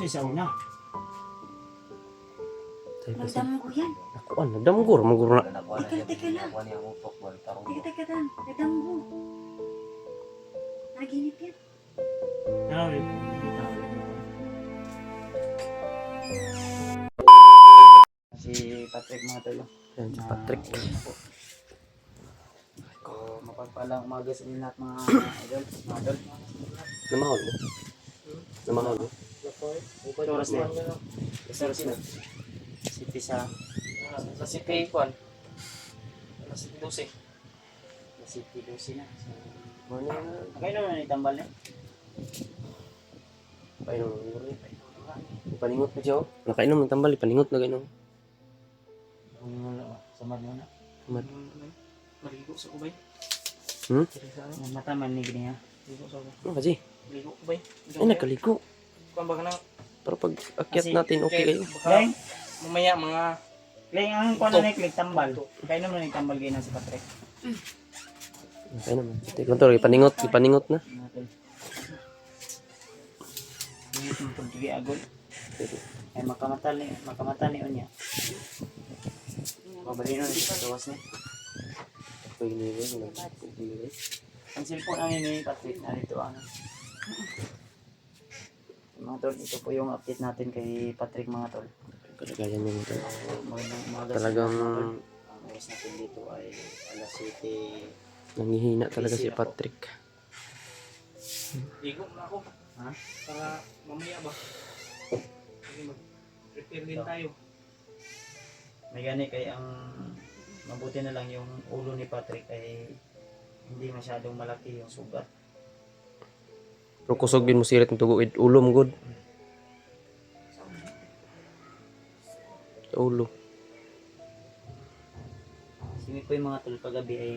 Sa una. Nagdamo ko yan. Ako nagdamgo maguro na. Teka lang. Teka lang. Nagdamo ko. Naginip yan. Nawit. Si Patrick mga tolo. Yan si Patrick. So, mapagpalang umaga sa inyo lahat mga idol. Mga idol. Namahol mo. Namahol mo. Ito oras na yun. Ito oras na. City sa City Kwan. City 12. City 12 na. So, kayo naman itambal na. Painom mo rin. Ipaningot mo siya. Nakainom ng tambal, ipaningot na gano'n. Samad mo na. Samad. Maligo sa kubay. Mata man ni gini ha. Ligo sa kubay. Ano kasi? Ligo kubay. Ay, nagkaligo. Kung baga na. Pero pag akyat natin, okay kayo. Leng, mamaya mga... Leng, ang kung ano na tambal. Kaya naman nagtambal kayo na si Patrick. Okay naman. Tignan ipaningot na. Hindi mo pagkigi agol. Ay makamata ni Onya. Pabalino na siya sa tawas niya. Ang cellphone ang ini Patrick na dito ano. Mga tol, ito po yung update natin kay Patrick mga tol. Kalagayan niyo ito. Magandang umaga Talagang ang oras natin dito ay alas 7. nangihina talaga si Patrick. Ligo na ako. Ha? Para mamaya ba? Kasi mag-prepare din tayo. May gani kay ang mabuti na lang yung ulo ni Patrick ay hindi masyadong malaki yung sugat. Pero kusog din mo sirit ng tuguid. Ulo mo good. Ulo. Simi po yung mga tol paggabi ay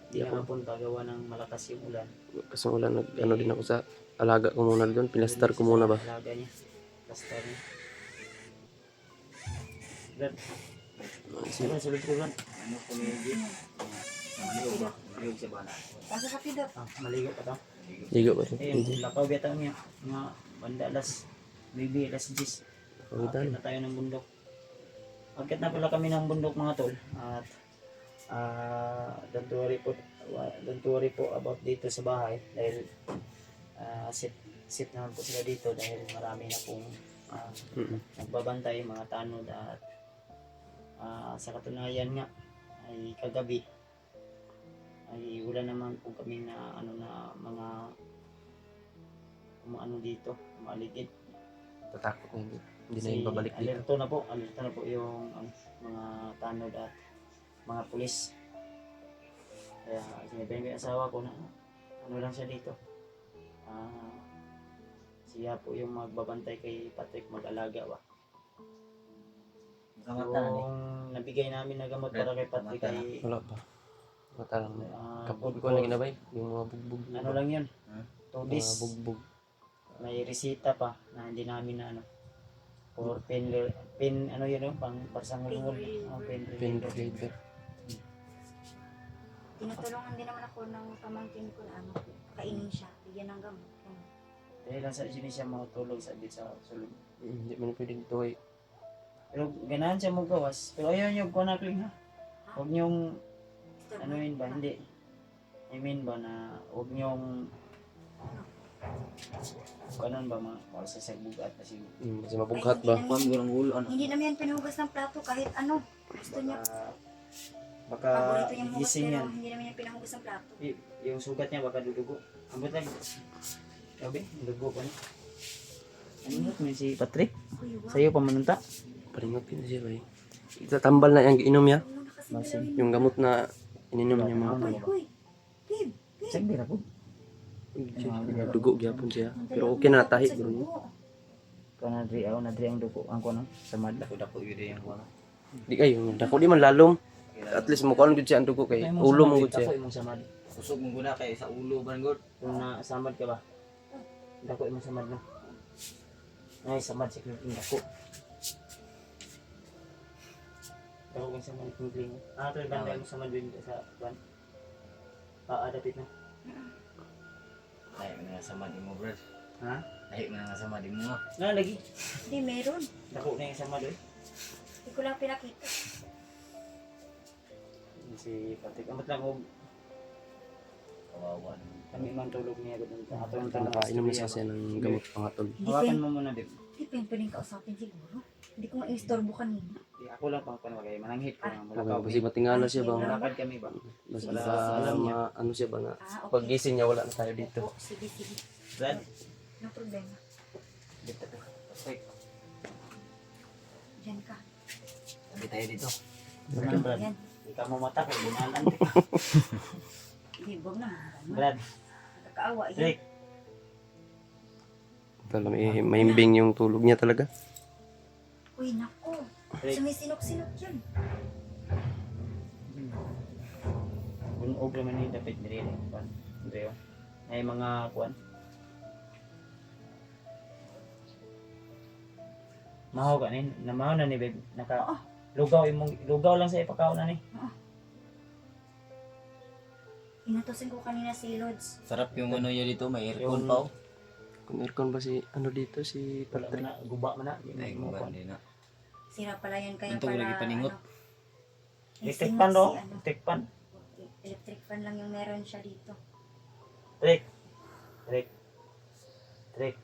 di nakapunta gawa ng malakas yung ulan. Kasi wala ano din ako sa alaga ko muna doon. Pinastar ko muna ba? Alaga niya. Plastar niya. Brad. Sige, sulod ko Brad. Ano po niya? Maligo ba? Maligo siya ba na? Kaso sa pidot. Maligo pa to. Ligo ba ito? Eh, lakaw biyata niya. Mga banda alas. Maybe alas 10. Akit na tayo ng bundok. Akit na pala kami ng bundok mga tol. At don't worry po about dito sa bahay dahil sit naman po sila dito dahil marami na pong nagbabantay mga tanod at sa katunayan nga ay kagabi ay wala naman po kami na mga umaano dito maaligid. Tatakot na hindi na yung babalik dito. Alerto na po yung mga tanod at mga pulis. Kaya sinabihan ko yung asawa ko na ano lang siya dito. Siya po yung magbabantay kay Patrick, mag-alaga ba. Yung nabigay namin na gamot para kay Patrick ay Wala pa. Matalang kapag ko na ginabay. Yung mga bugbog. ano lang yun. 2 days. Mga bugbog. May resita pa na hindi namin na ano. Or pain ano yun yung pang parsangulungol. Pain Pain reliever. reliever. Tinutulungan din naman ako ng pamangkin ko na kainin siya. Bigyan ng gamot. Dahil lang sa siya matulog sa sulod. Hindi man pwedeng tuloy. Pero ganahan siya magawas. Pero ayaw niyo kunakling ha. Huwag niyong ano yun ba? Hindi. I mean ba na huwag niyong kanon ba mga sa bugat na siguro. Kasi mabughat ba? Hindi naman yan pinuhugas ng plato kahit ano. Gusto niya. Baka Paborito niyang hugas gising pero yan. hindi naman yan pinahugas ng plato. Yung sugat niya baka dudugo. Ambot lang. Sabi, dugo pa niya. Ano mo si Patrick? Sa'yo pamanunta? Palingot yun siya ba eh. Itatambal na yung inom niya. Ano na kasi gawin? Yung gamot na ininom niya mga Uy, babe. Sabi na po. dugo gyapon siya. Pero okay na tahi bro niya. Kung nadri ang dugo. Ang kuno sa madla. Dako yun yung kuha. Di kayo, dako di man lalom. At least mo kuan gud siya ang dugo kay ulo mo gud siya. Dako imong samad. Kusog mong guna kay sa ulo ba ngod. Kung nasamad ka ba? Dako imong samad no. Ay samad si Kling dako. Dako kung samad Kling. Pero banda imong samad din sa ban. Adapit na. Ay, mga sama di mo, bro. Ha? Lahi man nga sama di mo. Na lagi. Hindi, meron. Dako na yung sama doy. Hindi ko lang pinakita. Si Patrick amat lang og Kawawa. kami man tulog niya gud ang ato ang Nakainom na siya ng gamot pangatol. Hindi ko Hawakan yung, mo muna dib. hindi ko yung pwedeng kausapin siguro. Hindi ko ma-istorbo kanina. Ako lang pang panwagay mananghit ko nga mula Okay, kasi matingala siya ba? Lakad kami ba? Basta Wala, sa alam niya. ano siya ba na Ah, okay. paggising niya wala na tayo dito. Oo, sige, sige. Brad, No problema. dito. Patrick. Diyan ka. Sabi tayo dito. Naman Brad. Yan. Ikaw mo mata kay binalan. Hindi, huwag na. Brad, Nakakaawa. Yan. Patrick. Talaga mahimbing yung tulog niya talaga. Uy, naku. Patrick. Sumisinok-sinok yan. Bunog naman ni David diri kuan. Andreo. Ay mga kuan. Maho ka ni, namaho na ni babe. Naka lugaw lang sa ipakaw na ni. Inutosin ko kanina si Lods. Sarap yung ano yun dito, may aircon Yung- pa oh. Kung aircon ba si ano dito si Wala Patrick? na guba man na. Ay, Mo kung kuan. hindi na. Sira pala yan kaya Ito, pala. lagi paningot. Electric singot pan do, si ano. electric pan. Electric fan lang yung meron siya dito. Trick. Trick. Trick.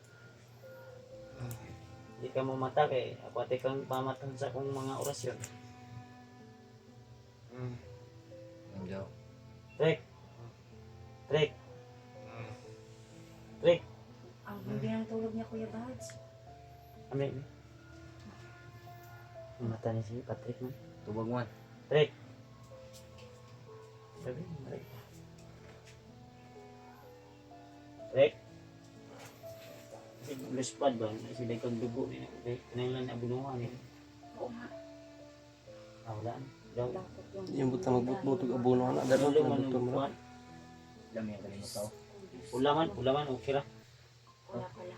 Hindi ka mo mata kay ako ate kang pamatang sa kong mga orasyon. Ang jaw. Trick. Trick. Trick. Ang hindi ng tulog niya, Kuya Bads. Amin. Ang mata ni si Patrick man. Tubag man. Trick. Sabi, Trick. Trick. Si Luspad ba? Sila kang dugo ni kanailan na bunuhan ni. Oo nga. Wala. Daw. Dapat Yung buta magbutbutog abono na daro Ulo na man buto ang mo. kuwan. Dami ang kalimot tao. Ulaman, okay ra. Wala pala.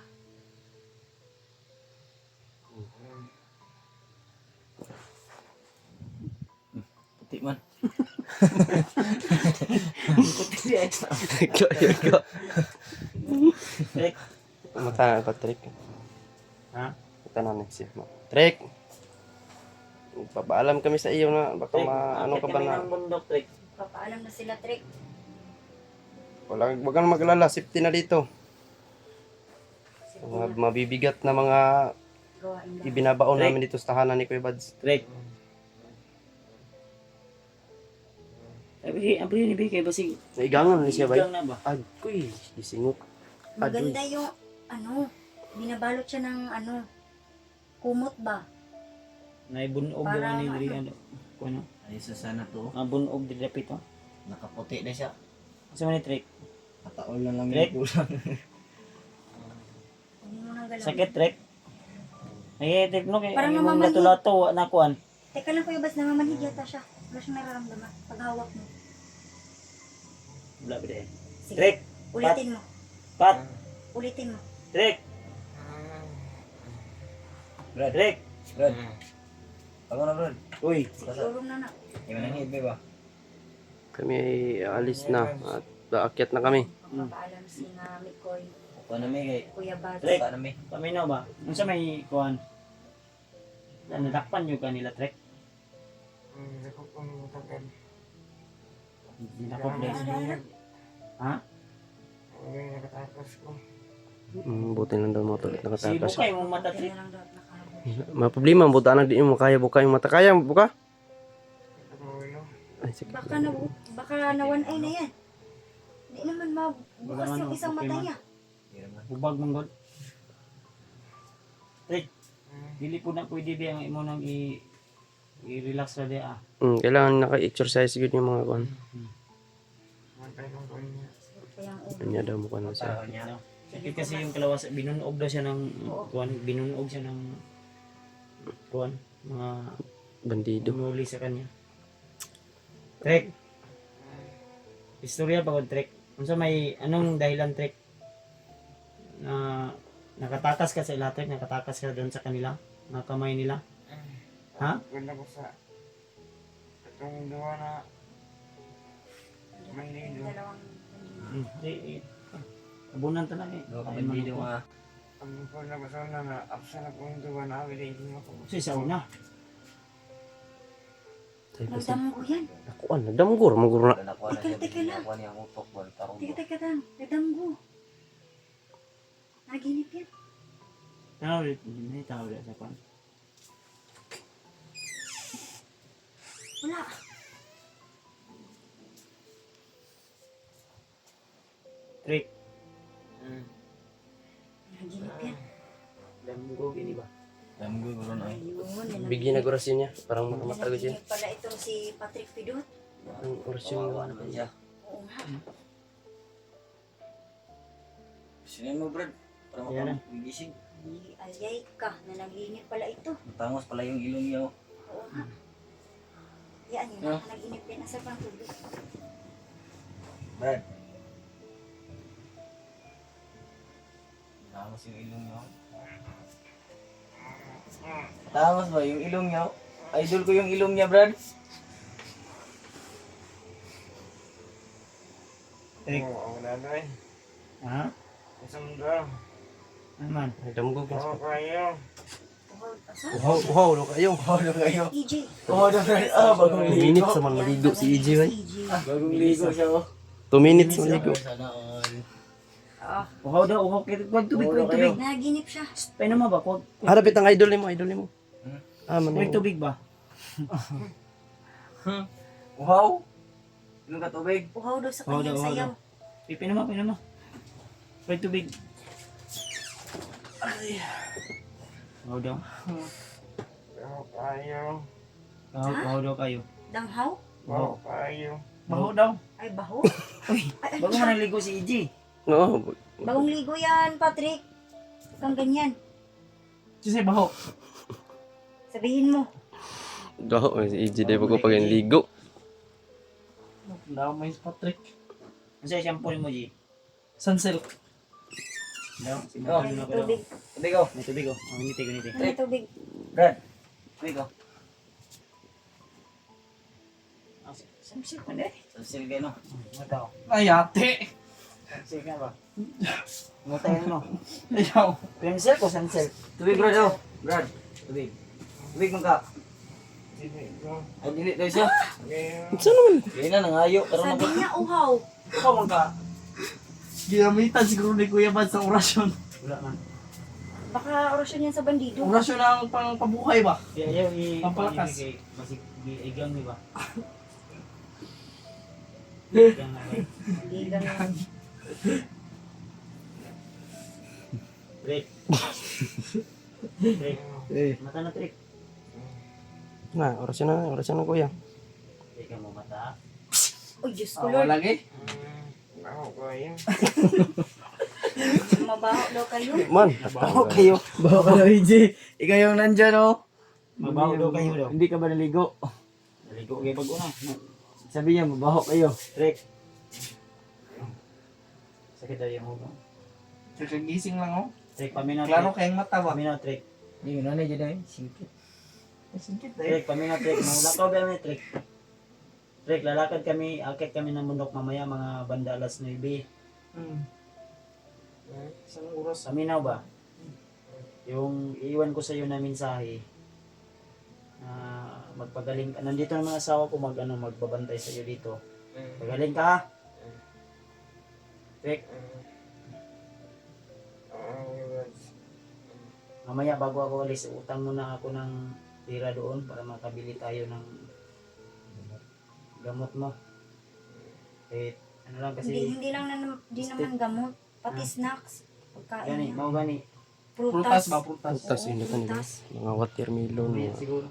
Puti man. Trick. Mata na Patrick. Ha? Mata na siya. Patrick. Papaalam kami sa iyo na baka Trick. ano ka ba Akit kami na ng bundok, Trick. Papaalam na sila, Trick. wag kang maglala, safety na dito. Mga mabibigat na mga Gawain lang. ibinabaon Trick. namin dito sa tahanan ni Kuya Bads. Trick. Abi ni Bikay basig. Naigangan na siya ba? Igang na ba? Agkoy, isingok. Maganda yung, ano, binabalot siya ng, ano, kumot ba? Naibunog Para daw ni ano? diri ano. Kuno. Ay, sa sana to. Ang bunog diri dapit oh. Nakaputi na siya. Asa man ni Trick? Kataol na lang Trick. yung kulang. Hindi mo nang galaw. Sakit, Trick. Ay, Trick no kay Parang ang imong namamanhid. lato-lato wa na kuan. Teka lang, Kuya Bads, namamanhid yata siya. Wala siyang nararamdaman. Paghawak mo. Wala ba de? Sige. Trick. Ulitin mo. Pat. Ulitin mo. Trick. Brad. Trick. Brad. Ako na, Brad. Uy. Siguro na na. Yung nanghid ba? Kami ay alis na at aakyat na kami. Papaalam si na Mikoy, Kuha na may kay. Kuya Bads. Trick. Kuha na may. Paminaw ba? Unsa may kuan? Nadakpan yung kanila, Trick. Dinakop din. Ha? Buti lang daw mo tulit Si nakatakas. Bukay mo mata, Kaya Trick. lang daw nakahabol. May problema, buta na di mo kaya buka yung mata. Kaya buka? Ay, sige. Baka nawan ay na yan. Hindi naman mabukas Wala yung man, isang okay mata man. niya. Hindi naman. Bubag mong god. Trick. Dili po na pwede di ang imo nang i-relax ra di ah. Kailangan naka-exercise yun yung mga kuan. Kaya ang ulo. Kanya daw mukha na siya. Tao niya. No? Sakit kasi yung kalawas, binunog daw siya ng kuan, binunog siya ng kuan, mga Bandido. dumuli sa kanya. Trek. Istorya pagod Trek. Unsa may anong dahilan Trek? Na nakatakas ka sa ilatrek, nakatakas ka doon sa kanila, mga kamay nila. Ha? Ganda ko sa itong dua na may lido. Dalawang Di, Abunan ta na eh. Gawa ka Ay, bandido manok ko. nga. Ang po na basona na apsa na kung duwa na awili hindi mo ko. Kasi sa una. Nagdamgo yan. Nakuan, nagdamgo ra maguro na. Nakuha na Teka, siya. teka lang. Nakuha niya ang utok. Wala tarong Teka, teka lang. Nagdamgo. Naginip yan. Tao ulit. Hindi tao ulit sa pan. Wala. Trick. Naginip yan. Damgo gini ba? Damgo ko ron ay. Ayun. Bigyan na orasyon niya. Parang mamatagod siya. Naginip pala itong si Patrick Pidot. Ang orasyon Kawawa naman siya. Oo nga. Sinin mo, Brad. Para Yan. makagising. Ayay ka na naginip pala ito. Tangos pala yung ilong niya. Oh. Oo nga. Yan yun. Ah. Naginip yan. Asa pang tubig. Brad. Tangos yung ilong niya. Tangos ba yung ilong niya? Idol ko yung ilong niya, Brad. Trick. Oo, ako na doon. Ha? Isang daw. Ano man? Nagdamgo ka. Oo, kayo. Asa? Uhaw, lo kayo. Ano kayo? EJ. Oh, no, Brad. Ah, bagong Minutes ligo. sa mga maligo si EJ man. Bagong ligo siya, oh. 2 minutes maligo. Sana all. Uhaw daw, uhaw. Huwag tubig, huwag tubig. Naginip siya. Pwede mo ba? Huwag Harapit ang idol mo, idol mo. Hmm? Ah, man. huwag tubig ba? Wow! Ilong ka tubig. Uhaw daw sa Uhaw kanyang daw, uhaw sayaw. Pipin mo, pipin mo. Huwag tubig. Uhaw daw. Oo, kayo. Uhaw daw kayo. Danghaw? Oo, kayo. Baho daw. Ay, baho? Uy, Ay, bago mo naligo si EJ. Oo. bagong ligo yan, Patrick. Huwag kang ganyan. Kasi baho. Sabihin mo. Gaho si EJ dai ko pag ligo. Daw may Patrick. Ano siya shampoo mo, G? Sunsilk. Daw, si Oh. Ay, Martin may ako daw. tubig. Tubig, oh. May tubig oh. Ang initi, initi. Ay, may tubig. Brad. Tubig, oh. Sunsilk man eh. Sasil kayo, no? Mataw. Ay, ate. Sunsilk nga ba? Matayin mo. Ayaw. Pencil ko, sunsilk. Tubig, Brad, oh. Brad. Tubig. Tubig mo ka. Sige ko. Ay, dili daw siya. Kayo. Saan naman? Hindi na, nangayo. Karoon Sabi ako. niya, uhaw. Ikaw man ka. Ginamitan siguro ni Kuya Bad sa orasyon. Wala man. Baka orasyon yan sa bandido. Orasyon ang pabuhay ba? Ayaw Pampalakas. Masig igang ni ba? Hindi ganun. Trick. Trick. Mata na trick. Na, orasyon na kuya. Trick mo mata. Uy, Diyos ko, Oh, Lord. lagi. Oo, kayo. Mabaho daw kayo. Man, Baho kayo. Bawa ka daw, EJ. Ikaw yung nandyan, oh. Mabaho daw kayo daw. Hindi ka ba naligo? Naligo kayo pag una. Sabi niya, mabaho kayo. Trick. Sakit daw yung ulo. Gising lang oh. Trick, paminaw. Klaro Trick. kayong mata ba? Paminaw, trick. Hindi, yun na dyan, eh. Singkit. Singkit Trick, paminaw, trick. Lakaw kami, trick. Trick, lalakad kami, akit kami ng bundok mamaya, mga banda alas 9. Isang oras. Paminaw ba? Yung iwan ko sa iyo na mensahe na magpagaling ka. Nandito ang mga asawa ko magbabantay sa iyo dito. Pagaling ka ha? Trick, mamaya bago ako alis, utang muna ako ng tira doon para makabili tayo ng gamot mo. Eh, ano lang Hindi, kasi, hindi lang hindi naman gamot. Pati snacks. Pagkain gani, niya. mau gani. Prutas Prutas. ba? Prutas. Putas yun na nila. Prutas. Mga watermelon, Mamaya mga siguro.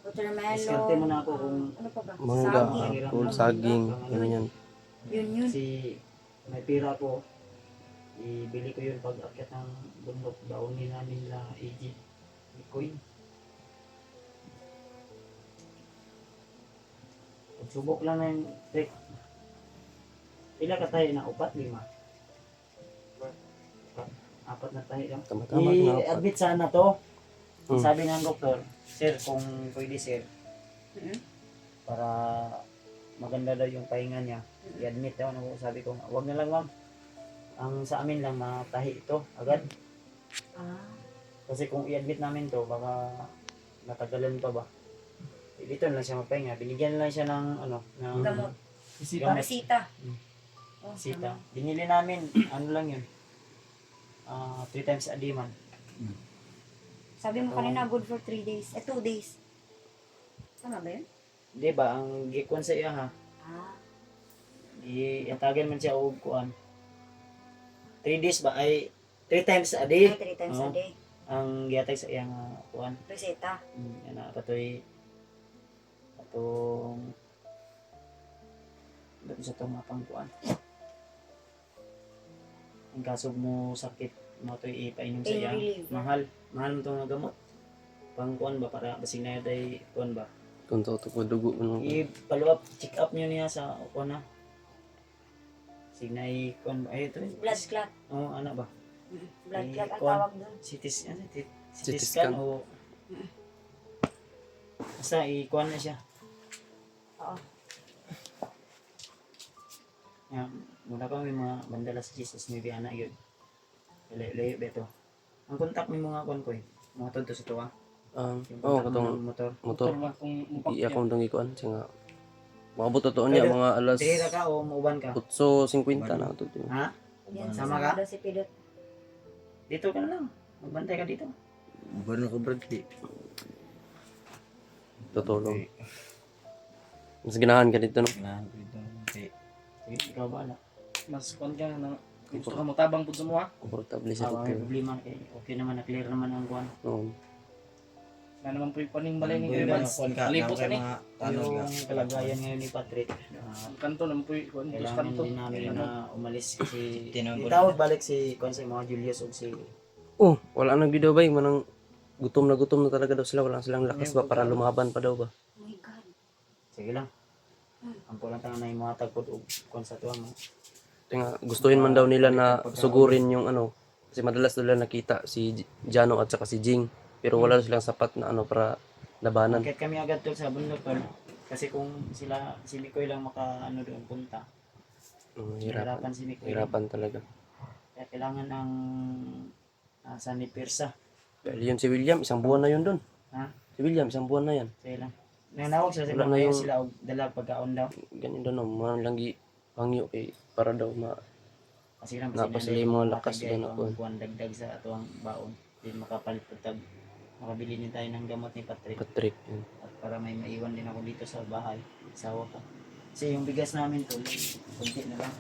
Watermelon. Diskarte muna ako kung Ano pa ba? mangga, Saging. apple, saging, ganyan. Yun. si may pira ko, ibili ko yun pag akyat ng bundok, daunin namin la AG Bitcoin. Subok lang na yung trick. Pila ka tayo na? 4, 5? 4 na tayo lang. Tama-tama na apat. I-admit sana to. Hmm. Sabi ng doktor, sir, kung pwede sir, Mhm. para maganda daw yung pahinga niya, i-admit daw. Sabi ko, wag na lang ma'am. Ang sa amin lang matahi ito agad. Ah, Kasi kung i-admit namin to, baka natagalan pa ba. Dito lang siya magpahinga. Binigyan lang siya ng ano, ng gamot. Bisita. gamot. Bisita. Mm. Oh, Sita. tama. Binili namin, ano lang yun. 3 times a day man. Sabi mo kanina, good for 3 days. 2 days. Tama ba yun? Di ba, ang gikuan sa iya ha, Ah, iatagan man siya og kuan. 3 days ba ay 3 times a day 3 times a Oo. day. ang gihatag sa iyang kuan. Reseta. Yan na patoy atong dito sa tong mapang kuan. Ang kaso mo sakit mo to ipainom sa Pain iyang reliever. mahal mo tong gamot. Pang kuan ba para basig na day kuan ba. Kung to ko dugo mo. I-follow up, check up niyo niya sa kuan na. Signay kuan ba ay ito. Blood clot. Oh, ano ba? Blood clot ang Kuwan. tawag doon. CT CT scan scan. o basta i-kuan na siya. Oo. Yan, muna pa may mga bandala sa Jesus, may biyana yun. Layo beto. Ang kontak may mga kuan ko eh. Mga tonto sa tuwa. Yung Oh, kontak mo katong ng motor. motor. Kung Iya akong tong ikuan nga. Maabot to niya Pero, mga alas Dihira ka o mauban ka? 8:50 na to. Ha? Yan, Sama sama ka? daw si Pidot. Dito ka na lang. Magbantay ka dito. Baru ko berhenti. Tutulong. Mas ganahan ka dito no. Nah, itu nanti. Sige, ikaw ba? mas kuan ka na gusto ka mo tabang pud sa mo ha. Komportable sa May hotel. problema. Eh, okay naman, na-clear naman ang kuan. No. Na naman po paning balay ni Boleh Kuya na phone ka. Alipot Nang ani. mga tanong ka. Yung kalagayan ngayon ni Patrick. Kanto naman po kuan dos Kailangan kanto. din namin na umalis kasi Tinawag ko itawag balik si kung si mga Julius o si Oh, wala nang video ba manang gutom na talaga daw sila, wala silang lakas ba para lumaban pa daw ba. Oh my God. sige lang. Ang pulang tangan na yung mga tagpod o kung sa tuwang Tinga gustuhin man daw nila na sugurin yung ano kasi madalas nila nakita si Jano at saka si Jing pero wala silang sapat na ano para labanan. Kahit kami agad tol sa bundok tol. Kasi kung sila si Mikoy lang maka ano doon punta. Hirapan. Hirapan si Mikoy. Hirapan talaga. Kaya kailangan ng San Pirsa. Dahil yun si William, isang buwan na yun doon. Ha? Si William, isang buwan na yan. Sige lang. Nanawag sila Wala na sila yung- sila og dala pagkaon daw. Ganyan daw no, mga langgi pangyo kay para daw Kasi lang Napa sila yung mga lakas doon ako. kuan dagdag sa atuang baon. Din makapalit pagtag makabili din tayo ng gamot ni Patrick. Patrick. Yun. At para may maiwan din ako dito sa bahay. Sawa ka. Kasi yung bigas namin to, kunti na lang.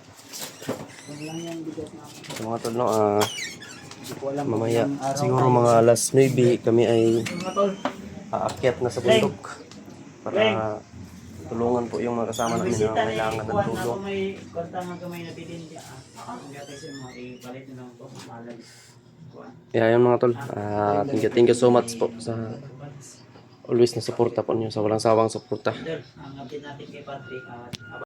Kung lang yung bigas namin. Sa mga tol no, Hindi ko alam kung mamaya ilang araw siguro tayo mga sa- alas 9 kami ay Mga tol, aakyat na sa bundok para tulungan po yung mga kasama namin na bisita na kailangan yung ng kuwan na tulong. kung may kontangan ka may nabilin niya. Ang gatay sa mga ipalit na lang po. Malag. Kuwan. Yeah, yun mga tol. Thank you so much po sa always na suporta po niyo sa walang sawang suporta. Ang update natin kay Patrick at